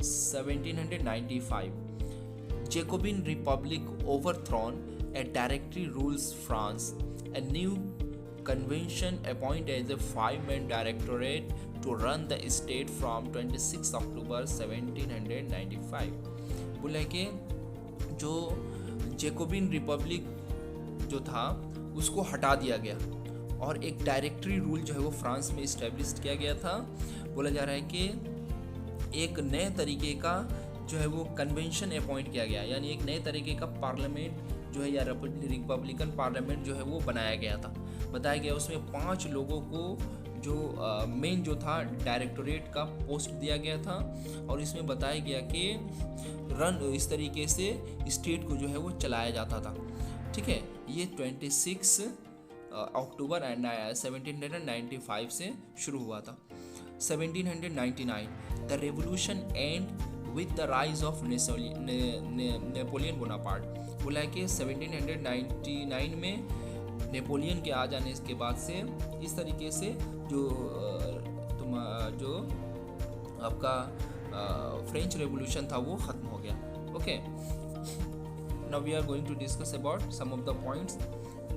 1795, Jacobin Republic overthrown, a directory rules France. A new convention appointed a 5-man directorate to run the state from 26 October 1795. बोला कि जो Jacobian Republic जो था उसको हटा दिया गया और एक डायरेक्टरी रूल जो है वो फ्रांस में इस्टेब्लिश किया गया था। बोला जा रहा है कि एक नए तरीके का जो है वो कन्वेंशन अपॉइंट किया गया, यानी एक नए तरीके का पार्लियामेंट जो है या रिपब्लिकन पार्लियामेंट जो है वो बनाया गया था। बताया गया उसमें 5 लोगों को जो मेन जो था डायरेक्टोरेट का पोस्ट दिया गया था और इसमें बताया गया कि इस तरीके से स्टेट को जो है वो चलाया जाता था। ठीक है, ये 26 अक्टूबर 1795 से शुरू हुआ था। 1799 the revolution and with the rise of Napoleon Bonaparte. बोला है कि 1799 में नेपोलियन के आ जाने के बाद से इस तरीके से जो आपका फ्रेंच रेवोल्यूशन था वो ख़त्म हो गया। Okay, now we are going to discuss about some of the points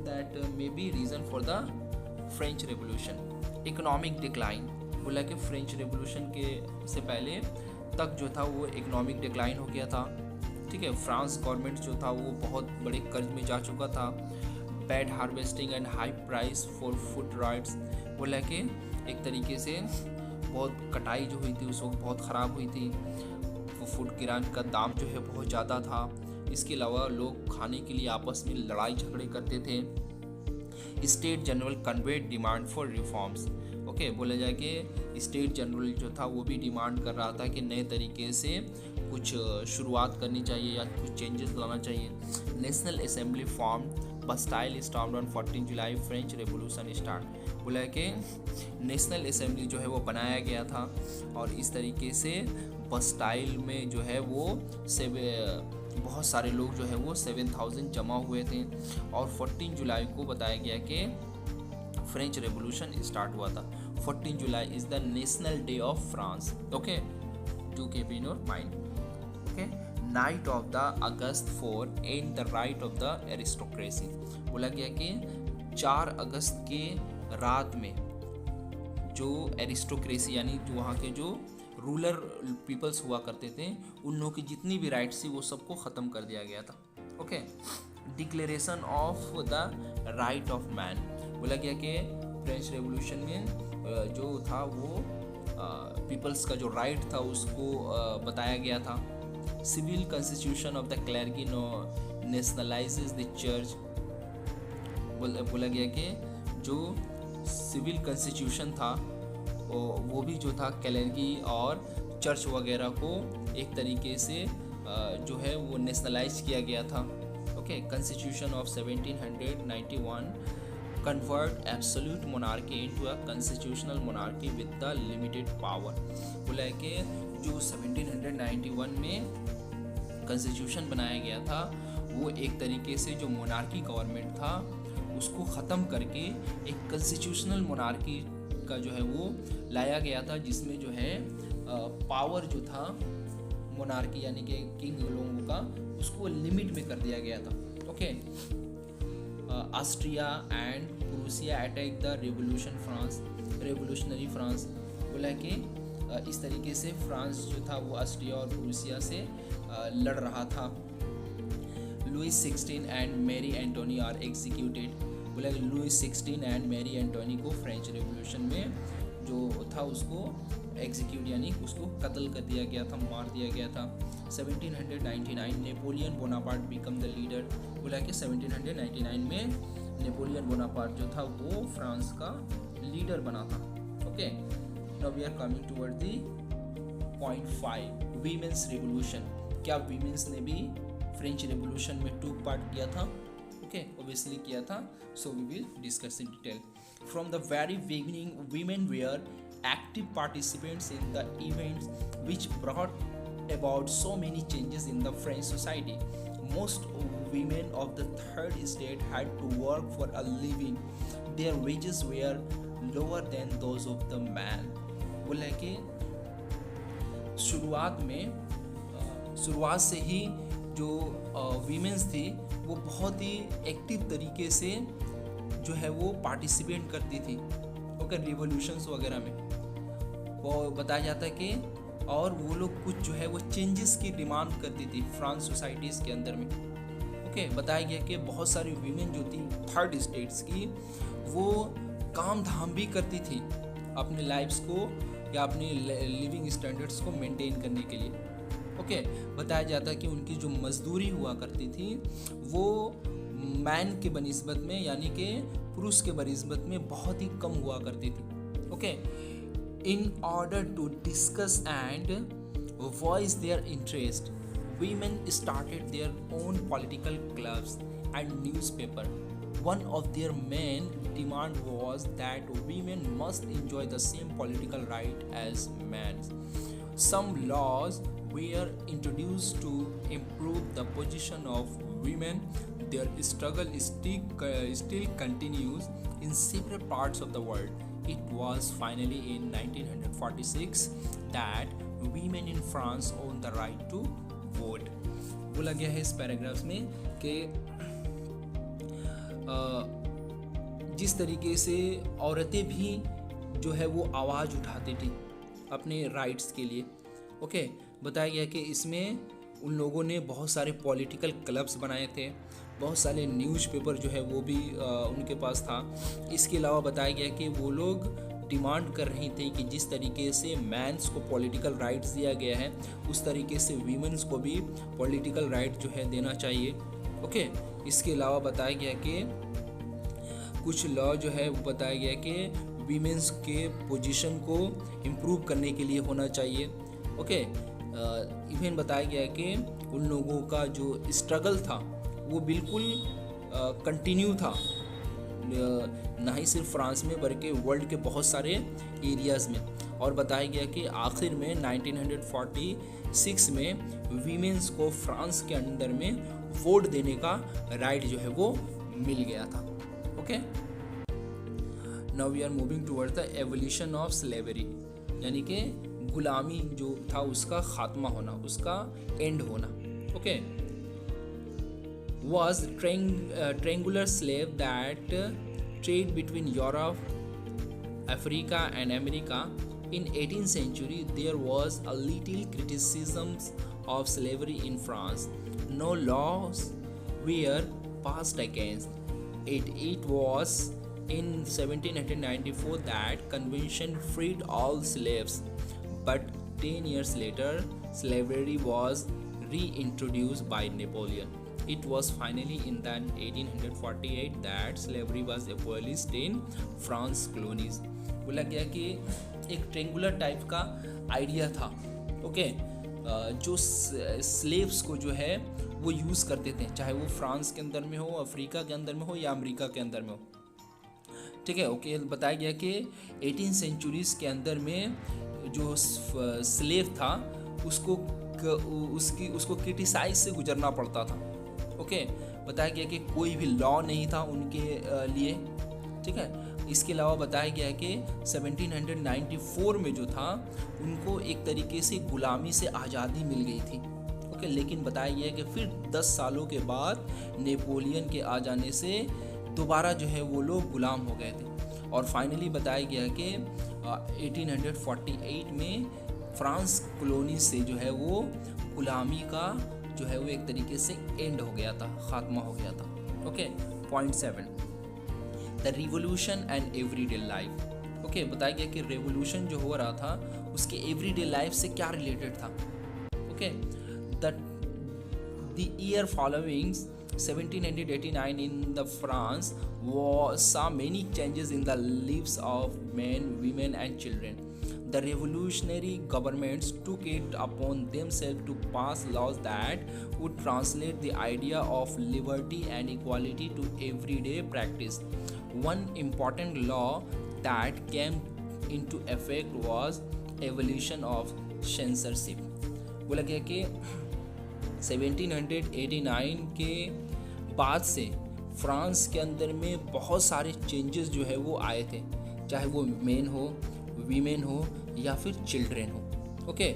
that may be reason for the French revolution. Economic decline. बोला कि फ्रेंच रेवोल्यूशन के से पहले तक जो था वो इकोनॉमिक डिक्लाइन हो गया था। ठीक है, फ्रांस गवर्नमेंट जो था वो बहुत बड़े कर्ज में जा चुका था। Bad harvesting and high price for food rights. बोला कि एक तरीके से बहुत कटाई जो हुई थी उस वक्त बहुत ख़राब हुई थी। फूड किरान का दाम जो है बहुत ज़्यादा था। इसके अलावा लोग खाने के लिए आपस में लड़ाई झगड़े करते थे। State general conveyed demand for reforms. Okay, बोला जाए कि स्टेट जनरल जो था वो भी डिमांड कर रहा था कि नए तरीके से कुछ शुरुआत करनी चाहिए या कुछ चेंजेस लाना चाहिए। National assembly form, Bastille stormed on 14 July, French revolution start. बोला है कि नेशनल असेंबली जो है वो बनाया गया था और इस तरीके से बस्टाइल में जो है वो बहुत सारे लोग जो है वो 7000 जमा हुए थे और 14 जुलाई को बताया गया कि फ्रेंच रेवोल्यूशन स्टार्ट हुआ था। 14 July is the national day of France. Okay, to keep in your mind. Okay, night of the August 4 and the right of the aristocracy. बोला गया कि 4 अगस्त के रात में जो एरिस्टोक्रेसी यानी जो वहाँ के जो रूलर पीपल्स हुआ करते थे उन लोगों की जितनी भी राइट्स थी वो सबको ख़त्म कर दिया गया था। Okay, declaration of the right of man. बोला गया कि फ्रेंच रेवोल्यूशन में जो था वो पीपल्स का जो राइट था उसको बताया गया था। Civil constitution of the clergy nationalizes the church. बोला गया कि जो सिविल कॉन्स्टिट्यूशन था वो भी जो था क्लर्की और चर्च वगैरह को एक तरीके से जो है वो नेशनलाइज किया गया था। Okay, constitution of 1791 convert absolute monarchy into a constitutional monarchy with the limited power। बोला है कि जो 1791 में कॉन्स्टिट्यूशन बनाया गया था वो एक तरीके से जो मोनार्की गवर्नमेंट था उसको ख़त्म करके एक कॉन्स्टिट्यूशनल मोनार्की का जो है वो लाया गया था, जिसमें जो है पावर जो था मोनार्की यानी कि किंग लोगों का उसको लिमिट में कर दिया गया था। Okay, Austria and Prussia attack the revolutionary France. बोला कि इस तरीके से फ्रांस जो था वो ऑस्ट्रिया और प्रूसिया से लड़ रहा था। Louis 16 and Marie Antoinette are executed. बोला कि लुइस 16 एंड मैरी एंटोनी को फ्रेंच रेवोल्यूशन में जो था उसको एग्जीक्यूट यानी उसको कत्ल कर दिया गया था, मार दिया गया था। 1799 Napoleon Bonaparte become the leader. बोला कि 1799 में नेपोलियन बोनापार्ट जो था वो फ्रांस का लीडर बना था। Okay, now we are coming toward the point 5, women's revolution. क्या वीमेंस ने भी फ्रेंच रेवोल्यूशन में टूक पार्ट किया था? ओके, ऑब्वियसली किया था। So we will discuss in detail. From the very beginning women were active participants in the events which brought about so many changes in the French society. Most women of the third estate had to work for a living. Their wages were lower than those of the man. बोला कि शुरुआत से ही जो women's थी वो बहुत ही active तरीके से जो है वो पार्टिसिपेट करती थी ओके रिवॉल्यूशंस वगैरह में। वो बताया जाता है कि और वो लोग कुछ जो है वो चेंजेस की डिमांड करती थी फ्रांस सोसाइटीज़ के अंदर में। ओके बताया गया कि बहुत सारी वीमेन जो थी थर्ड स्टेट्स की वो काम धाम भी करती थी अपने लाइफ्स को या अपनी लिविंग स्टैंडर्ड्स को मेंटेन करने के लिए। ओके बताया जाता है कि उनकी जो मजदूरी हुआ करती थी वो मैन के बनिस्बत में यानी कि पुरुष के बनिस्बत में बहुत ही कम हुआ करती थी। Okay in order to discuss and voice their interest women started their own political clubs and newspaper. One of their main demand was that women must enjoy the same political right as men. Some laws were introduced to improve the position of women. Their struggle still continues in several parts of the world. It was finally in 1946 that women in France owned the right to vote. बोला गया है इस paragraph में कि जिस तरीके से औरतें भी जो है वो आवाज़ उठाती थी अपने राइट्स के लिए। ओके बताया गया कि इसमें उन लोगों ने बहुत सारे पॉलिटिकल क्लब्स बनाए थे, बहुत सारे न्यूज़पेपर जो है वो भी उनके पास था। इसके अलावा बताया गया कि वो लोग डिमांड कर रही थी कि जिस तरीके से मैंस को पॉलिटिकल राइट्स दिया गया है उस तरीके से वीमेंस को भी पॉलिटिकल राइट जो है देना चाहिए। ओके इसके अलावा बताया गया कि कुछ लॉ जो है वो बताया गया कि वीमेंस के पोजीशन को इम्प्रूव करने के लिए होना चाहिए। ओके इवन बताया गया कि उन लोगों का जो स्ट्रगल था वो बिल्कुल कंटिन्यू था, ना ही सिर्फ फ्रांस में बल्कि वर्ल्ड के बहुत सारे एरियाज़ में। और बताया गया कि आखिर में 1946 में वीमेंस को फ्रांस के अंदर में वोट देने का राइट जो है वो मिल गया था। Okay now we are moving towards the evolution of slavery, यानी कि गुलामी जो था उसका खात्मा होना, उसका एंड होना। Okay was triangular slave that trade between Europe, Africa and America. In 18th century there was a little criticism of slavery in France. No laws were passed against it. It was in 1794 that convention freed all slaves, but 10 years later slavery was reintroduced by Napoleon. It was finally in the 1848 that slavery was abolished in France colonies. बोला गया कि एक triangular type का idea था। Okay जो slaves को जो है वो यूज़ करते थे, चाहे वो फ्रांस के अंदर में हो, अफ्रीका के अंदर में हो या अमेरिका के अंदर में हो। ठीक है ओके बताया गया कि 18 सेंचुरीज के अंदर में जो स्लेव था उसको क्रिटिसाइज से गुजरना पड़ता था। ओके बताया गया कि कोई भी लॉ नहीं था उनके लिए। ठीक है इसके अलावा बताया गया कि 1794 में जो था उनको एक तरीके से गुलामी से आज़ादी मिल गई थी। ओके लेकिन बताया गया कि फिर 10 सालों के बाद नेपोलियन के आ जाने से दोबारा जो है वो लोग गुलाम हो गए थे। और फाइनली बताया गया कि 1848 में फ्रांस कॉलोनी से जो है वो गुलामी का जो है वो एक तरीके से एंड हो गया था, खात्मा हो गया था। Okay point 7 the revolution and everyday life. Okay बताया गया कि रेवोल्यूशन जो हो रहा था उसके एवरीडे लाइफ से क्या रिलेटेड था। Okay the year following 1789 in the France saw many changes in the lives of men, women and children. The revolutionary governments took it upon themselves to pass laws that would translate the idea of liberty and equality to everyday practice. One important law that came into effect was abolition of censorship. बोला गया कि 1789 के बाद से France के अंदर में बहुत सारे चेंजेस जो है वो आए थे, चाहे वो मेन हो, वीमेन हो या फिर चिल्ड्रेन हो। ओके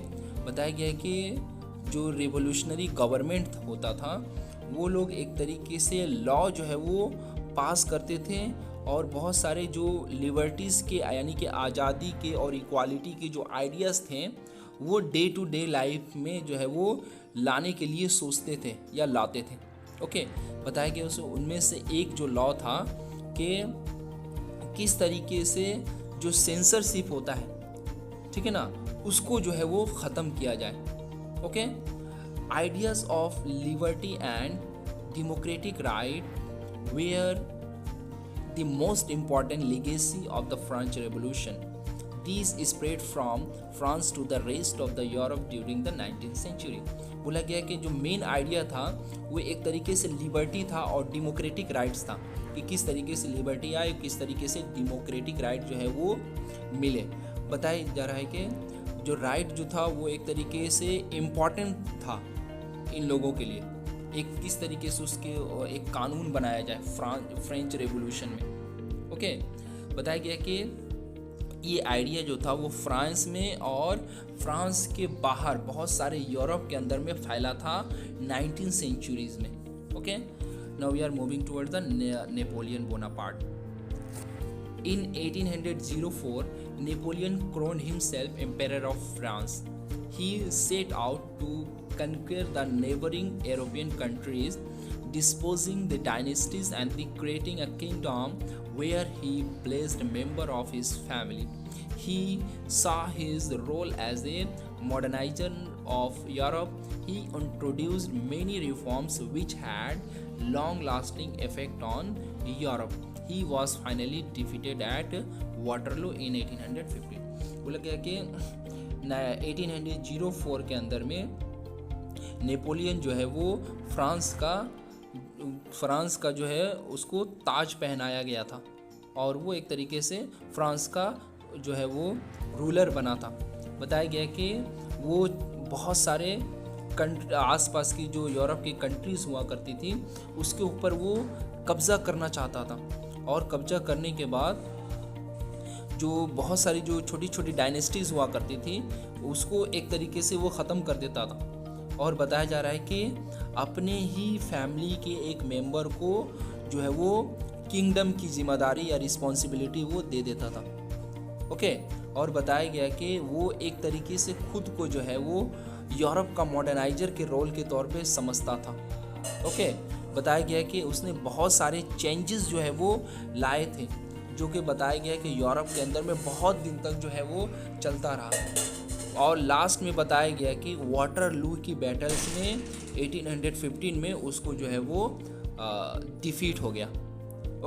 बताया गया है कि जो रिवोल्यूशनरी गवर्नमेंट होता था वो लोग एक तरीके से लॉ जो है वो पास करते थे और बहुत सारे जो लिबर्टीज़ के यानी कि आज़ादी के और इक्वालिटी के जो आइडियाज़ थे वो डे टू डे लाइफ में जो है वो लाने के लिए सोचते थे या लाते थे। ओके, बताया गया उनमें से एक जो लॉ था कि किस तरीके से जो सेंसरशिप होता है, ठीक है ना, उसको जो है वो ख़त्म किया जाए। Okay, ideas of liberty and democratic right were the most important legacy of the French Revolution. These spread from France to the rest of the Europe during the 19th century. बोला गया कि जो मेन आइडिया था वो एक तरीके से liberty था और डेमोक्रेटिक राइट्स था कि किस तरीके से लिबर्टी आए, किस तरीके से डेमोक्रेटिक राइट जो है वो मिले। बताया जा रहा है कि जो राइट जो था वो एक तरीके से इम्पॉर्टेंट था इन लोगों के लिए, एक किस तरीके से उसके एक कानून बनाया जाए फ्रेंच रेवोल्यूशन में। ओके, बताया गया कि ये आइडिया जो था वो फ्रांस में और फ्रांस के बाहर बहुत सारे यूरोप के अंदर में फैला था 19th सेंचुरीज में। Okay, now we are moving towards the Napoleon Bonaparte. In 1804, Napoleon crowned himself Emperor of France. He set out to conquer the neighboring European countries, disposing the dynasties and creating a kingdom where he placed a member of his family. He saw his role as a modernizer of Europe. He introduced many reforms which had long-lasting effect on Europe. He was finally defeated at Waterloo in 1815. बोला गया कि 1804 के अंदर में Napoleon जो है वो France का जो है उसको ताज पहनाया गया था और वो एक तरीके से फ्रांस का जो है वो रूलर बना था। बताया गया कि वो बहुत सारे आसपास की जो यूरोप की कंट्रीज़ हुआ करती थी उसके ऊपर वो कब्ज़ा करना चाहता था और कब्ज़ा करने के बाद जो बहुत सारी जो छोटी छोटी डायनेस्टीज़ हुआ करती थी उसको एक तरीके से वो ख़त्म कर देता था। और बताया जा रहा है कि अपने ही फैमिली के एक मेंबर को जो है वो किंगडम की जिम्मेदारी या रिस्पॉन्सिबिलिटी वो दे देता था। ओके, और बताया गया कि वो एक तरीके से खुद को जो है वो यूरोप का मॉडर्नाइजर के रोल के तौर पे समझता था। ओके, बताया गया कि उसने बहुत सारे चेंजेस जो है वो लाए थे जो कि बताया गया कि यूरोप के अंदर में बहुत दिन तक जो है वो चलता रहा और लास्ट में बताया गया कि वाटरलू की बैटल्स में 1815 में उसको जो है वो डिफीट हो गया।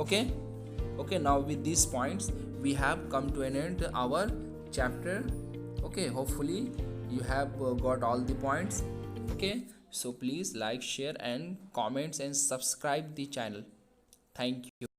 Okay, now with this points we have come to an end our chapter. Okay, hopefully you have got all the points. Okay, so please like, share and comments and subscribe the channel. Thank you.